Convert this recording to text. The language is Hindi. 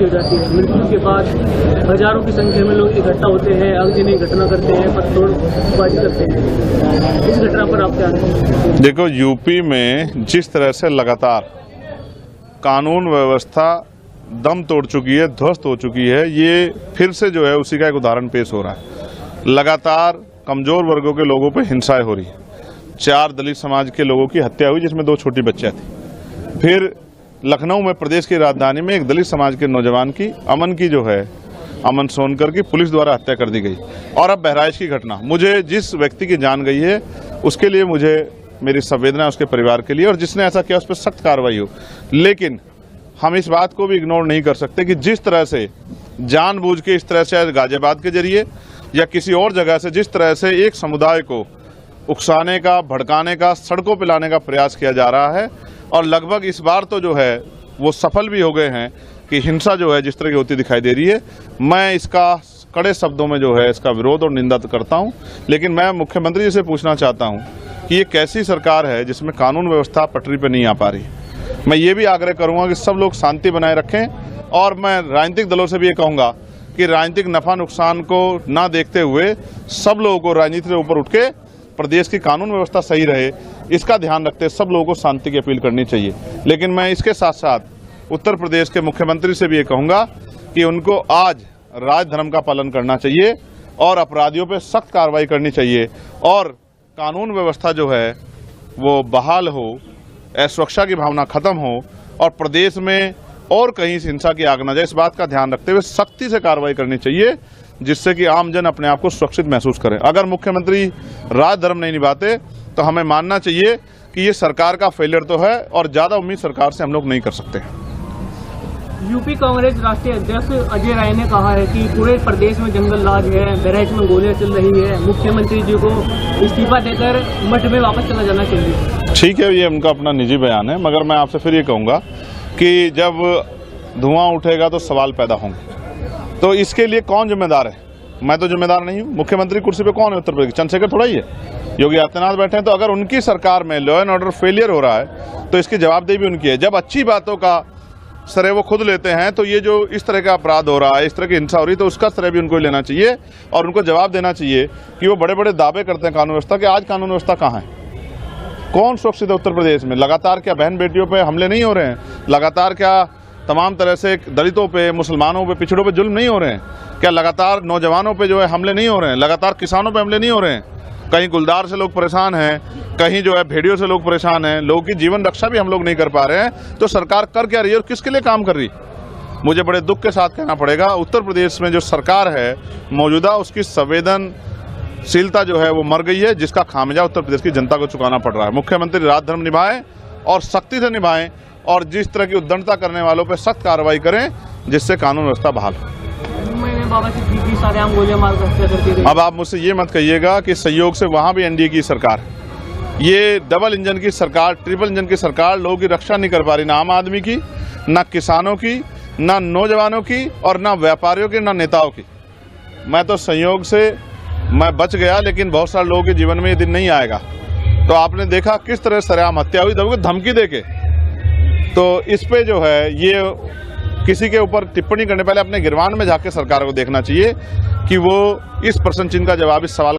हो जाती है। मृत्यु के बाद हजारों की संख्या में लोग इकट्ठा होते हैं, आगजनी घटना करते हैं, पत्थरबाजी करते हैं। इस घटना पर आप क्या कहें? देखो, यूपी में जिस तरह से लगातार कानून व्यवस्था दम तोड़ चुकी है, ध्वस्त हो चुकी है, ये फिर से जो है उसी का एक उदाहरण पेश हो रहा है। लगातार कमजोर वर्गों के लोगों पर हिंसाएं हो रही है। 4 दलित समाज के लोगों की हत्या हुई, जिसमें 2 छोटी बच्चियां थी। फिर लखनऊ में, प्रदेश की राजधानी में, एक दलित समाज के नौजवान की, अमन सोनकर की, पुलिस द्वारा हत्या कर दी गई। और अब बहराइच की घटना, मुझे जिस व्यक्ति की जान गई है उसके लिए मुझे मेरी संवेदना उसके परिवार के लिए, और जिसने ऐसा किया उस पर सख्त कार्रवाई हो। लेकिन हम इस बात को भी इग्नोर नहीं कर सकते कि जिस तरह से जानबूझ के, इस तरह से गाजियाबाद के जरिए या किसी और जगह से, जिस तरह से एक समुदाय को उकसाने का, भड़काने का, सड़कों पर लाने का प्रयास किया जा रहा है, और लगभग इस बार तो जो है वो सफल भी हो गए हैं कि हिंसा जो है जिस तरह की होती दिखाई दे रही है, मैं इसका कड़े शब्दों में जो है इसका विरोध और निंदा करता हूं। लेकिन मैं मुख्यमंत्री जी से पूछना चाहता हूं कि ये कैसी सरकार है जिसमें कानून व्यवस्था पटरी पर नहीं आ पा रही। मैं ये भी आग्रह करूंगा कि सब लोग शांति बनाए रखें, और मैं राजनीतिक दलों से भी ये कहूँगा कि राजनीतिक नफा नुकसान को ना देखते हुए सब लोगों को राजनीति से ऊपर उठ के प्रदेश की कानून व्यवस्था सही रहे, इसका ध्यान रखते सब लोगों को शांति की अपील करनी चाहिए। लेकिन मैं इसके साथ साथ उत्तर प्रदेश के मुख्यमंत्री से भी ये कहूँगा कि उनको आज राजधर्म का पालन करना चाहिए और अपराधियों पर सख्त कार्रवाई करनी चाहिए, और कानून व्यवस्था जो है वो बहाल हो, असुरक्षा की भावना खत्म हो, और प्रदेश में और कहीं हिंसा की आग न जाए, इस बात का ध्यान रखते हुए सख्ती से कार्रवाई करनी चाहिए, जिससे कि आमजन अपने आप को सुरक्षित महसूस करें। अगर मुख्यमंत्री राजधर्म नहीं निभाते तो हमें मानना चाहिए कि ये सरकार का फेलियर तो है, और ज़्यादा उम्मीद सरकार से हम लोग नहीं कर सकते। यूपी कांग्रेस राष्ट्रीय अध्यक्ष अजय राय ने कहा है कि पूरे प्रदेश में जंगल राज है, बहराइच में गोलियां चल रही है, मुख्यमंत्री जी को इस्तीफा देकर मठ में वापस चला जाना चाहिए। ठीक है, ये उनका अपना निजी बयान है, मगर मैं आपसे फिर ये कहूँगा कि जब धुआं उठेगा तो सवाल पैदा होंगे। तो इसके लिए कौन जिम्मेदार है? मैं तो जिम्मेदार नहीं हूँ। मुख्यमंत्री कुर्सी पे कौन है उत्तर प्रदेश? चंद्रशेखर थोड़ा ही है, योगी आदित्यनाथ बैठे हैं। तो अगर उनकी सरकार में लॉ एंड ऑर्डर फेलियर हो रहा है तो इसकी जवाबदेही भी उनकी है। जब अच्छी बातों का श्रेय वो खुद लेते हैं, तो ये जो इस तरह का अपराध हो रहा है, इस तरह की हिंसा हो रही है, तो उसका श्रेय भी उनको लेना चाहिए, और उनको जवाब देना चाहिए कि वो बड़े बड़े दावे करते हैं कानून व्यवस्था के। आज कानून व्यवस्था कहाँ है? कौन सुरक्षित है उत्तर प्रदेश में? लगातार क्या बहन बेटियों पर हमले नहीं हो रहे हैं? लगातार क्या तमाम तरह से दलितों पे, मुसलमानों पे, पिछड़ों पे जुल्म नहीं हो रहे हैं? क्या लगातार नौजवानों पे जो है हमले नहीं हो रहे हैं? लगातार किसानों पे हमले नहीं हो रहे हैं? कहीं गुलदार से लोग परेशान हैं, कहीं जो है भेड़ियों से लोग परेशान हैं, लोगों की जीवन रक्षा भी हम लोग नहीं कर पा रहे हैं। तो सरकार कर क्या रही है और किसके लिए काम कर रही? मुझे बड़े दुख के साथ कहना पड़ेगा, उत्तर प्रदेश में जो सरकार है मौजूदा, उसकी संवेदनशीलता जो है वो मर गई है, जिसका खामियाजा उत्तर प्रदेश की जनता को चुकाना पड़ रहा है। मुख्यमंत्री राजधर्म निभाएं और सख्ती से निभाएं, और जिस तरह की उद्दंडता करने वालों पर सख्त कार्रवाई करें, जिससे कानून व्यवस्था बहाल हो। अब आप मुझसे ये मत कहिएगा कि सहयोग से वहाँ भी एनडीए की सरकार है। ये डबल इंजन की सरकार, ट्रिपल इंजन की सरकार लोगों की रक्षा नहीं कर पा रही, ना आम आदमी की, ना किसानों की, ना नौजवानों की, और ना व्यापारियों की, ना नेताओं की। मैं तो संयोग से मैं बच गया, लेकिन बहुत सारे लोगों के जीवन में ये दिन नहीं आएगा। तो आपने देखा किस तरह सरेआम हत्या हुई, धमकी देके। तो इस पे जो है ये किसी के ऊपर टिप्पणी करने पहले अपने गिरवान में जाके सरकार को देखना चाहिए कि वो इस प्रश्न चिन्ह का जवाब, इस सवाल